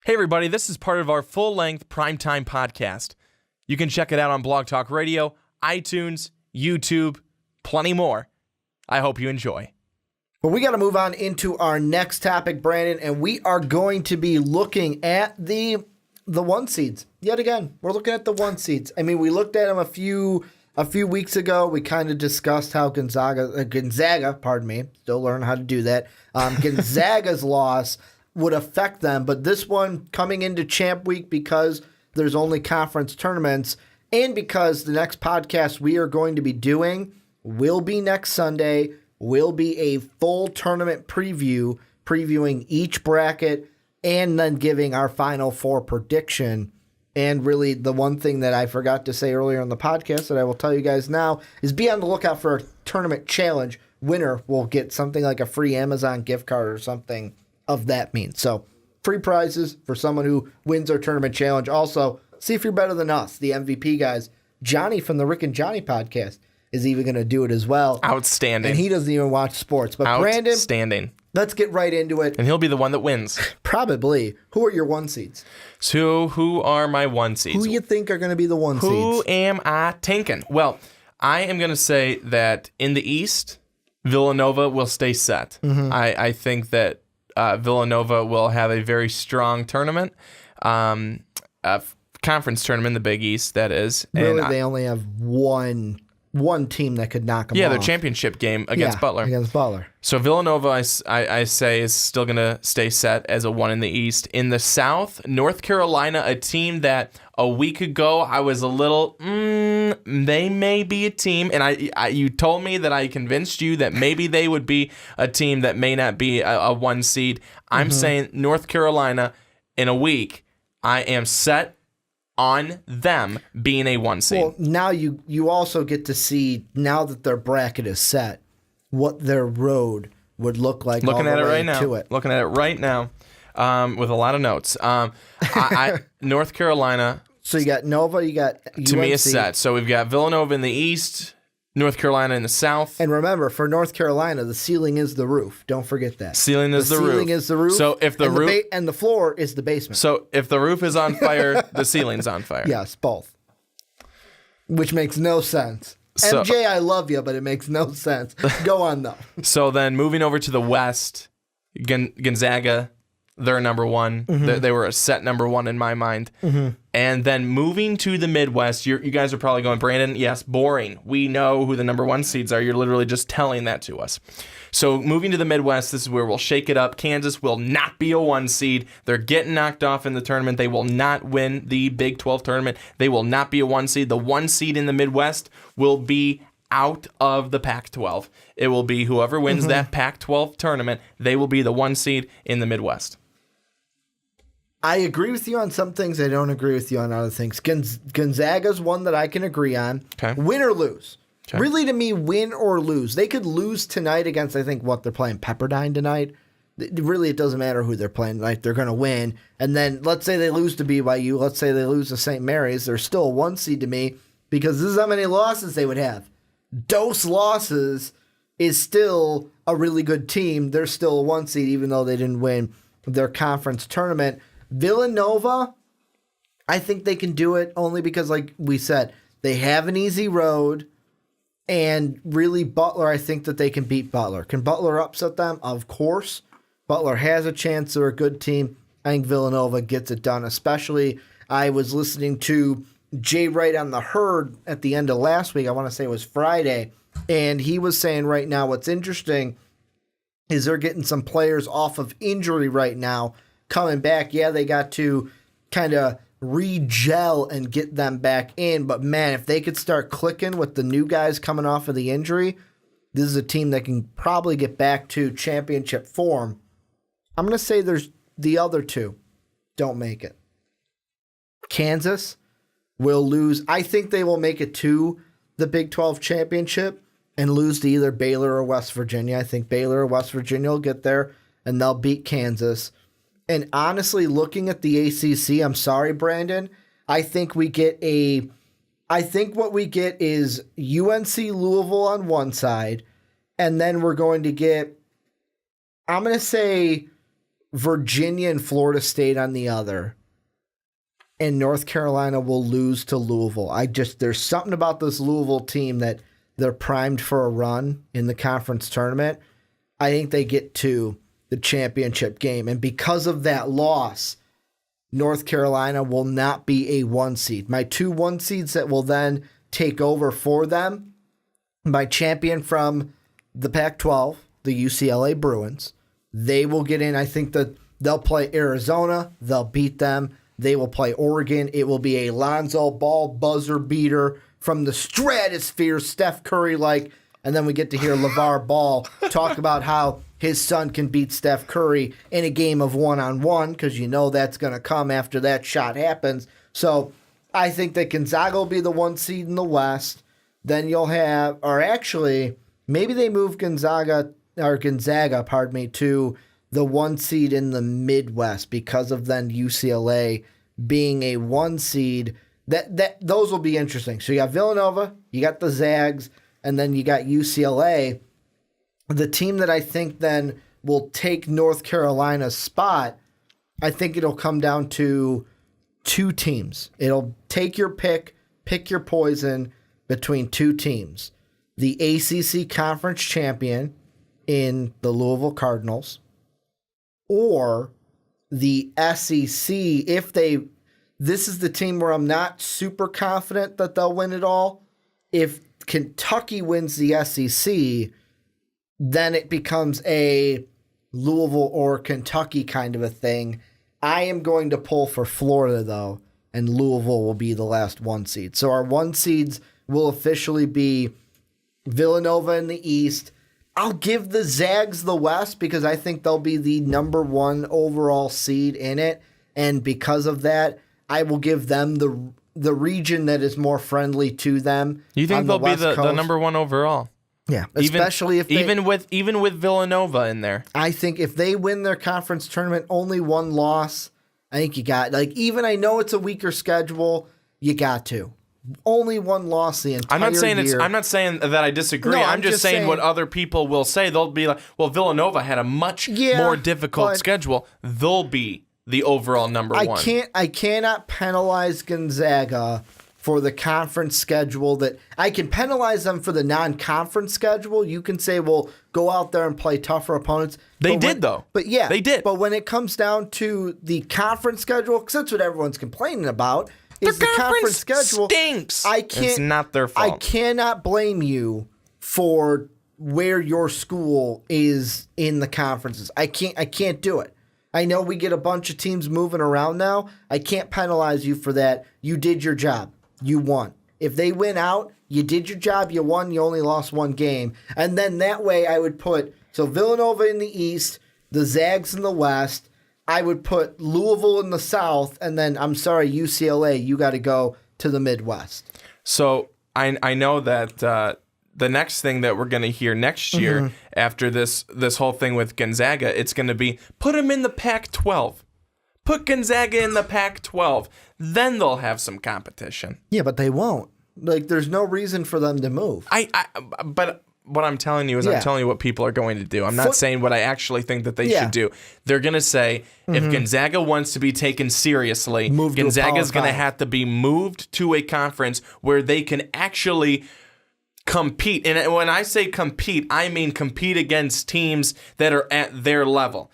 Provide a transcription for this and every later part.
Hey everybody, this is part of our full-length primetime podcast. You can check it out on Blog Talk Radio, iTunes, YouTube, plenty more. I hope you enjoy. Well, we got to move on into our next topic, Brandon, and we are going to be looking at the one seeds. Yet again, we're looking at the one seeds. I mean, we looked at them a few weeks ago. We kind of discussed how Gonzaga, pardon me, still learning how to do that. Gonzaga's loss would affect them, but this one coming into Champ Week, because there's only conference tournaments and because the next podcast we are going to be doing will be next Sunday, will be a full tournament preview, previewing each bracket and then giving our Final Four prediction. And really the one thing that I forgot to say earlier in the podcast that I will tell you guys now is be on the lookout for a tournament challenge. Winner will get something like a free Amazon gift card or something of that means. So free prizes for someone who wins our tournament challenge. Also, see if you're better than us, the MVP guys. Johnny from the Rick and Johnny podcast is even going to do it as well. Outstanding. And he doesn't even watch sports. But Brandon, outstanding. Let's get right into it. And he'll be the one that wins. Probably. Who are your one seeds? So who are my one seeds? Who you think are going to be the one seeds? Who am I tanking? Well, I am going to say that in the East, Villanova will stay set. Mm-hmm. I think that Villanova will have a very strong tournament, conference tournament in the Big East, that is. Really, and they only have one team that could knock them off. Yeah, their championship game against Butler. Against Butler. So Villanova, I say, is still going to stay set as a one in the East. In the South, North Carolina, a team that a week ago I was a little, they may be a team. And you told me that I convinced you that maybe they would be a team that may not be a one seed. I'm saying North Carolina in a week, I am set on them being a one seed. Well, now you also get to see, now that their bracket is set, what their road would look like. Looking at it right now. Looking at it right now, with a lot of notes. North Carolina. So you got Nova, you got UNC. To me, is set. So we've got Villanova in the East, North Carolina in the South. And remember, for North Carolina, the ceiling is the roof. Don't forget that. Ceiling is the roof. Ceiling is the roof. So if the roof and the floor is the basement. So if the roof is on fire, the ceiling's on fire. Yes, both. Which makes no sense. So, MJ, I love you, but it makes no sense. Go on, though. So then moving over to the West, Gonzaga, they're number one. Mm-hmm. They were a set number one in my mind. Mm-hmm. And then moving to the Midwest, you guys are probably going, Brandon, yes, boring. We know who the number one seeds are. You're literally just telling that to us. So moving to the Midwest, this is where we'll shake it up. Kansas will not be a one seed. They're getting knocked off in the tournament. They will not win the Big 12 tournament. They will not be a one seed. The one seed in the Midwest will be out of the Pac-12. It will be whoever wins that Pac-12 tournament. They will be the one seed in the Midwest. I agree with you on some things. I don't agree with you on other things. Gonzaga's one that I can agree on. Okay. Win or lose. Okay. Really, to me, win or lose. They could lose tonight against, I think, they're playing Pepperdine tonight. Really, it doesn't matter who they're playing tonight. They're going to win. And then let's say they lose to BYU. Let's say they lose to St. Mary's. They're still a one seed to me because this is how many losses they would have. Dose losses is still a really good team. They're still a one seed even though they didn't win their conference tournament. Villanova, I think they can do it only because, like we said, they have an easy road. And really, Butler, I think that they can beat Butler. Can Butler upset them? Of course. Butler has a chance. They're a good team. I think Villanova gets it done, especially I was listening to Jay Wright on The Herd at the end of last week. I want to say it was Friday. And he was saying right now what's interesting is they're getting some players off of injury right now coming back. Yeah, they got to kind of re-gel and get them back in. But, man, if they could start clicking with the new guys coming off of the injury, this is a team that can probably get back to championship form. I'm going to say there's the other two don't make it. Kansas will lose. I think they will make it to the Big 12 championship and lose to either Baylor or West Virginia. I think Baylor or West Virginia will get there, and they'll beat Kansas. And honestly, looking at the ACC, I'm sorry, Brandon, I think what we get is UNC Louisville on one side, and then we're going to get, I'm going to say, Virginia and Florida State on the other, and North Carolina will lose to Louisville. There's something about this Louisville team that they're primed for a run in the conference tournament. I think they get to the championship game. And because of that loss, North Carolina will not be a 1 seed. My 2 1 seeds that will then take over for them, my champion from the Pac-12, the UCLA Bruins, they will get in. I think that they'll play Arizona. They'll beat them. They will play Oregon. It will be a Lonzo Ball buzzer beater from the stratosphere, Steph Curry-like. And then we get to hear LeVar Ball talk about how his son can beat Steph Curry in a game of one-on-one, because you know that's going to come after that shot happens. So I think that Gonzaga will be the 1 seed in the West. Then you'll have, or actually, maybe they move Gonzaga, to the 1 seed in the Midwest because of then UCLA being a 1 seed. Those will be interesting. So you got Villanova, you got the Zags, and then you got UCLA. The team that I think then will take North Carolina's spot, I think it'll come down to 2 teams. It'll take your pick your poison between 2 teams. The ACC Conference champion in the Louisville Cardinals, or the SEC, this is the team where I'm not super confident that they'll win it all. If Kentucky wins the SEC, then it becomes a Louisville or Kentucky kind of a thing. I am going to pull for Florida, though, and Louisville will be the last 1 seed. So our 1 seeds will officially be Villanova in the East. I'll give the Zags the West because I think they'll be the number 1 overall seed in it. And because of that, I will give them the region that is more friendly to them. You think they'll be the number 1 overall? Yeah, especially even with Villanova in there. I think if they win their conference tournament, only 1 loss, I think you got, even I know it's a weaker schedule, you got to. Only 1 loss the entire year. I'm not saying that I disagree. No, I'm just saying what other people will say. They'll be like, well, Villanova had a much more difficult schedule. They'll be the overall number 1. I cannot penalize Gonzaga for the conference schedule. That I can penalize them for the non-conference schedule. You can say, well, go out there and play tougher opponents. They did. They did. But when it comes down to the conference schedule, because that's what everyone's complaining about, is the conference schedule stinks. It's not their fault. I cannot blame you for where your school is in the conferences. I can't do it. I know we get a bunch of teams moving around now. I can't penalize you for that. You did your job. You won. If they win out, you did your job. You won. You only lost 1 game. And then that way I would put Villanova in the East, the Zags in the West. I would put Louisville in the South, and then, I'm sorry, UCLA, you got to go to the Midwest. So I know that the next thing that we're going to hear next year after this whole thing with Gonzaga, it's going to be, put them in the Pac-12. Put Gonzaga in the Pac-12. Then they'll have some competition. Yeah, but they won't. There's no reason for them to move. But what I'm telling you is I'm telling you what people are going to do. I'm not saying what I actually think that they should do. They're going to say, if Gonzaga wants to be taken seriously, Gonzaga's going to have to be moved to a conference where they can actually compete. And when I say compete, I mean compete against teams that are at their level.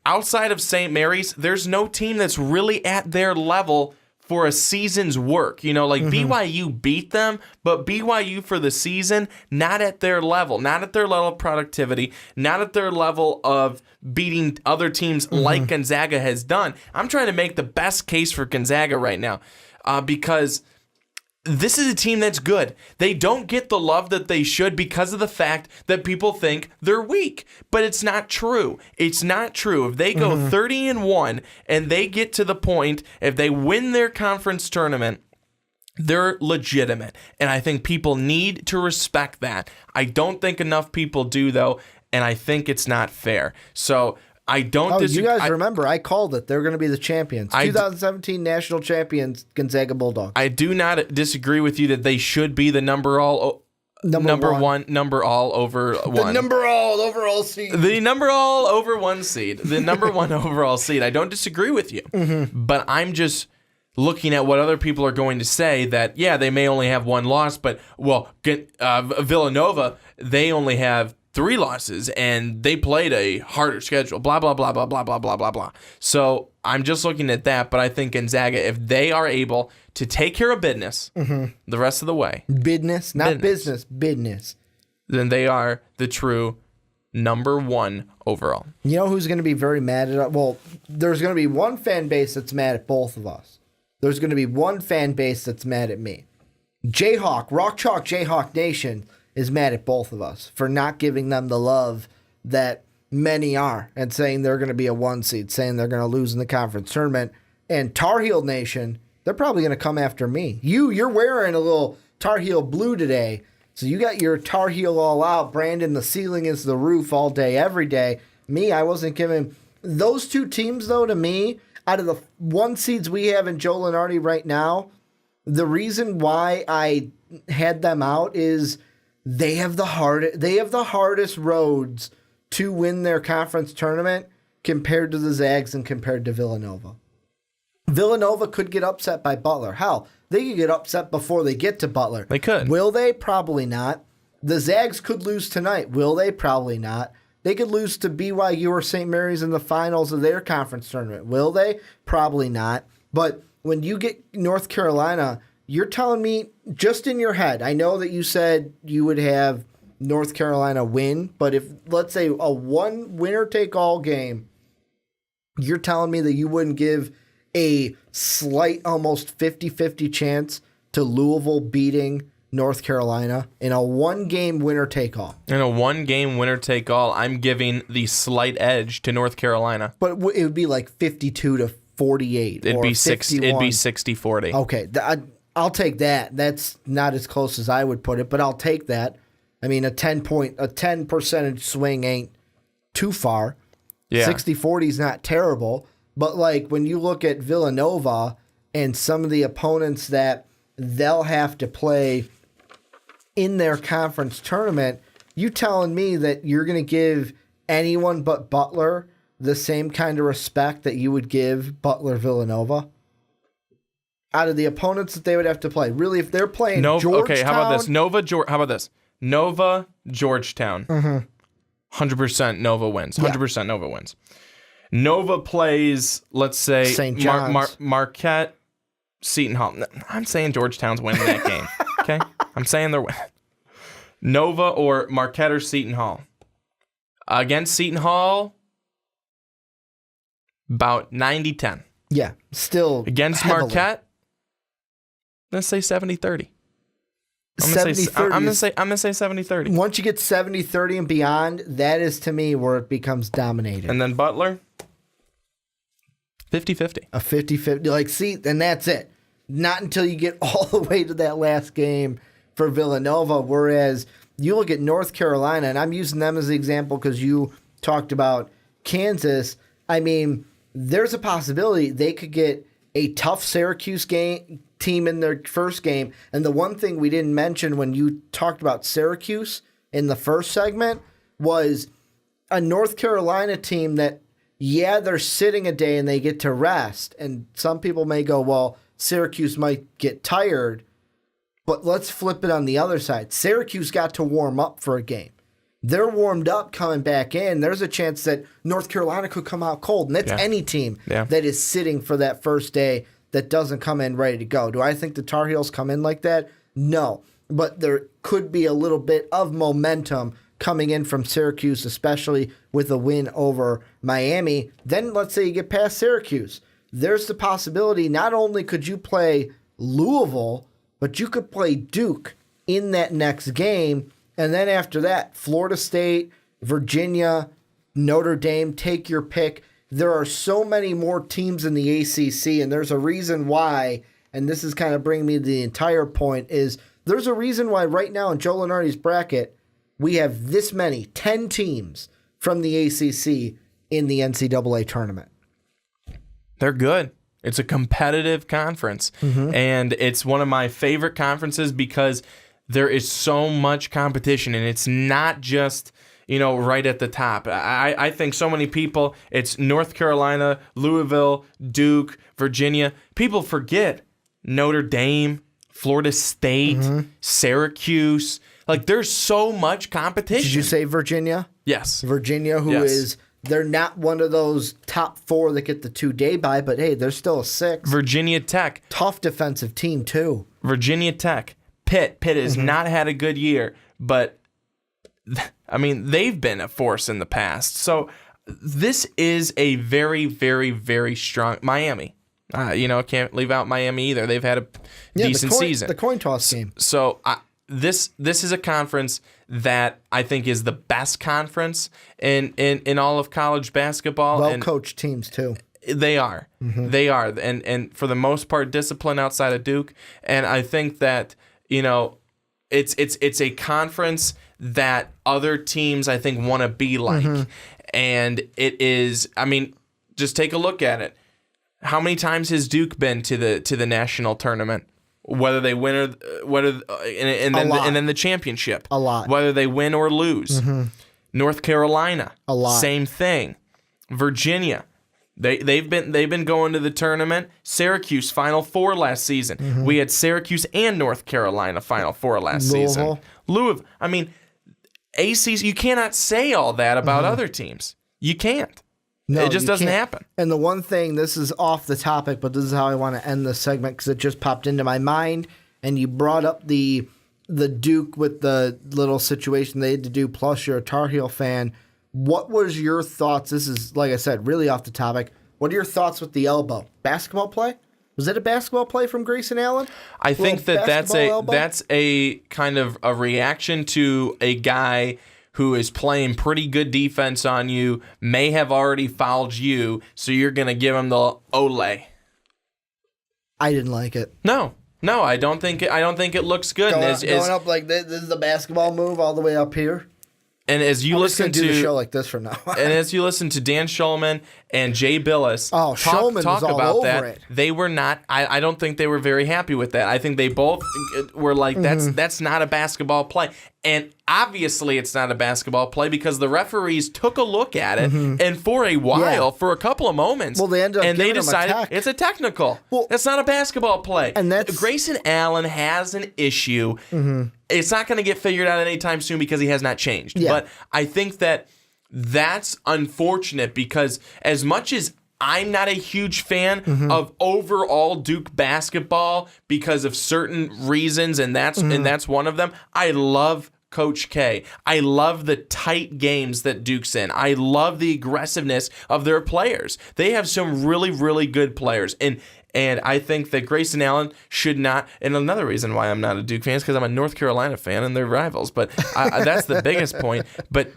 Outside of St. Mary's, there's no team that's really at their level for a season's work. BYU beat them, but BYU for the season, not at their level of productivity, not at their level of beating other teams like Gonzaga has done. I'm trying to make the best case for Gonzaga right now because this is a team that's good. They don't get the love that they should because of the fact that people think they're weak. But it's not true. It's not true. If they go 30-1 and they get to the point, if they win their conference tournament, they're legitimate. And I think people need to respect that. I don't think enough people do, though, and I think it's not fair. So I don't disagree. You guys remember, I called it. They're going to be the champions. 2017 national champions, Gonzaga Bulldogs. I do not disagree with you that they should be the number number one, number all over one. The number all overall seed. The number all over one seed. The number one overall seed. I don't disagree with you, but I'm just looking at what other people are going to say that, yeah, they may only have one loss, but, Villanova, they only have 3 losses, and they played a harder schedule, blah, blah, blah, blah, blah, blah, blah, blah, blah. So I'm just looking at that, but I think Gonzaga, if they are able to take care of business the rest of the way. Business, not business, business. Then they are the true number one overall. You know who's going to be very mad at us? Well, there's going to be one fan base that's mad at both of us. There's going to be one fan base that's mad at me. Jayhawk, Rock Chalk Jayhawk Nation is mad at both of us for not giving them the love that many are and saying they're going to be a 1 seed, saying they're going to lose in the conference tournament. And Tar Heel Nation, they're probably going to come after me. You're wearing a little Tar Heel blue today, so you got your Tar Heel all out. Brandon, the ceiling is the roof all day, every day. Me, I wasn't giving. Those 2 teams, though, to me, out of the 1 seeds we have in Joe Lunardi right now, the reason why I had them out is they have the hardest roads to win their conference tournament compared to the Zags and compared to Villanova. Villanova could get upset by Butler. Hell, they could get upset before they get to Butler. They could. Will they? Probably not. The Zags could lose tonight. Will they? Probably not. They could lose to BYU or St. Mary's in the finals of their conference tournament. Will they? Probably not. But when you get North Carolina, you're telling me just in your head, I know that you said you would have North Carolina win, but if, let's say, a one winner-take-all game, you're telling me that you wouldn't give a slight, almost 50-50 chance to Louisville beating North Carolina in a one-game winner-take-all. In a one-game winner-take-all, I'm giving the slight edge to North Carolina. But it would be like 52-48. It'd or be 51. It'd be 60-40. Okay, I'll take that. That's not as close as I would put it, but I'll take that. I mean, a 10 percentage swing ain't too far. Yeah. 60-40 is not terrible, but like when you look at Villanova and some of the opponents that they'll have to play in their conference tournament, you telling me that you're going to give anyone but Butler the same kind of respect that you would give Butler Villanova? Out of the opponents that they would have to play. Really, if they're playing Georgetown... Okay, how about this? Nova, Georgetown. 100% Nova wins. 100% Nova wins. Nova plays, let's say, St. John's. Marquette, Seton Hall. I'm saying Georgetown's winning that game. Okay? I'm saying they're winning. Nova or Marquette or Seton Hall. Against Seton Hall, about 90-10. Yeah, still Against heavily. Marquette, let's say 70-30. I'm 70-30. going to say 70-30. Once you get 70-30 and beyond, that is to me where it becomes dominated. And then Butler, 50-50. A 50-50. Like, see, and that's it. Not until you get all the way to that last game for Villanova, whereas you look at North Carolina, and I'm using them as an example because you talked about Kansas. I mean, there's a possibility they could get a tough Syracuse team in their first game. And the one thing we didn't mention when you talked about Syracuse in the first segment was a North Carolina team that, yeah, they're sitting a day and they get to rest. And some people may go, well, Syracuse might get tired. But let's flip it on the other side. Syracuse got to warm up for a game. They're warmed up coming back in. There's a chance that North Carolina could come out cold. And that's any team that is sitting for that first day that doesn't come in ready to go. Do I think the Tar Heels come in like that? No. But there could be a little bit of momentum coming in from Syracuse, especially with a win over Miami. Then let's say you get past Syracuse. There's the possibility not only could you play Louisville, but you could play Duke in that next game. And then after that, Florida State, Virginia, Notre Dame, take your pick. There are so many more teams in the ACC, and there's a reason why, and this is kind of bringing me to the entire point, is there's a reason why right now in Joe Lunardi's bracket, we have this many, 10 teams from the ACC in the NCAA tournament. They're good. It's a competitive conference, and it's one of my favorite conferences because there is so much competition, and it's not just, right at the top. I think so many people, it's North Carolina, Louisville, Duke, Virginia. People forget Notre Dame, Florida State, Syracuse. Like, there's so much competition. Did you say Virginia? Yes. Virginia, they're not one of those top 4 that get the 2-day bye, but hey, they're still a 6. Virginia Tech. Tough defensive team, too. Virginia Tech. Pitt has not had a good year, but, I mean, they've been a force in the past. So this is a very, very, very strong Miami. Can't leave out Miami either. They've had a decent season. The coin toss game. So this is a conference that I think is the best conference in all of college basketball. Well-coached teams, too. They are. They are. And for the most part, discipline outside of Duke. And I think that, it's a conference that other teams, I think, want to be like. And it is, I mean, just take a look at it. How many times has Duke been to the national tournament? Whether they win or and then the championship. A lot. Whether they win or lose. North Carolina. A lot. Same thing. Virginia. They've been going to the tournament. Syracuse Final Four last season. We had Syracuse and North Carolina Final Four last season. Louisville. I mean, ACC. You cannot say all that about other teams. You can't. No, it just doesn't happen. And the one thing, this is off the topic, but this is how I want to end this segment because it just popped into my mind. And you brought up the Duke with the little situation they had to do, plus you're a Tar Heel fan. What was your thoughts? This is, like I said, really off the topic. What are your thoughts with the elbow? Basketball play? Was it a basketball play from Grayson Allen? I think that's a kind of a reaction to a guy who is playing pretty good defense on you, may have already fouled you, so you're going to give him the ole. I didn't like it. No, I don't think it looks good. Going up like this is the basketball move all the way up here. And as you listen to do the show like this from now on. And as you listen to Dan Schulman and Jay Billis talk about that, they were not. I don't think they were very happy with that. I think they both were like, that's not a basketball play. And obviously it's not a basketball play because the referees took a look at it and for a while, for a couple of moments, they ended up they decided it's a technical. Well, that's not a basketball play. And Grayson Allen has an issue. It's not going to get figured out anytime soon because he has not changed. Yeah. But I think that's unfortunate because as much as I'm not a huge fan of overall Duke basketball because of certain reasons, and that's one of them, I love Coach K. I love the tight games that Duke's in. I love the aggressiveness of their players. They have some really, really good players. And I think that Grayson Allen should not. And another reason why I'm not a Duke fan is because I'm a North Carolina fan and they're rivals. But that's the biggest point. But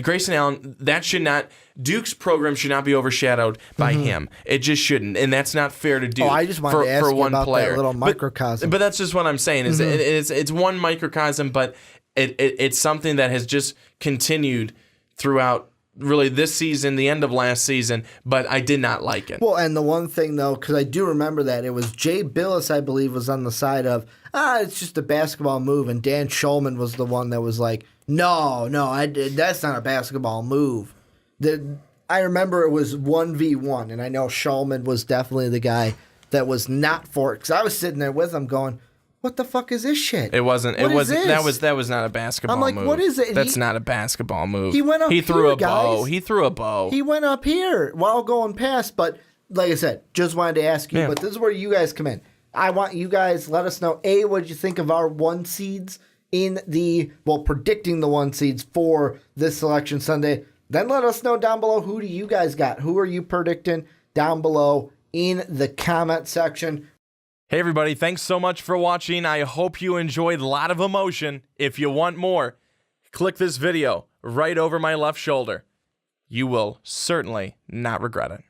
Grayson Allen, that should not. Duke's program should not be overshadowed by him. It just shouldn't, and that's not fair to do. I just wanted to ask you about that little microcosm. But that's just what I'm saying. Is it's one microcosm, but it's something that has just continued throughout. Really, this season, the end of last season, but I did not like it. Well, and the one thing, though, because I do remember that, it was Jay Billis, I believe, was on the side of, it's just a basketball move, and Dan Schulman was the one that was like, no, that's not a basketball move. I remember it was 1v1, and I know Schulman was definitely the guy that was not for it, because I was sitting there with him going, what the fuck is this shit? It wasn't. That was not a basketball move. I'm like, what is it? That's not a basketball move. He went up. He threw a bow. He threw a bow. He went up here while going past. But like I said, just wanted to ask you. Yeah. But this is where you guys come in. I want you guys let us know. What did you think of our 1 seeds in predicting the 1 seeds for this selection Sunday? Then let us know down below, who do you guys got? Who are you predicting down below in the comment section? Hey everybody, thanks so much for watching. I hope you enjoyed a lot of emotion. If you want more, click this video right over my left shoulder. You will certainly not regret it.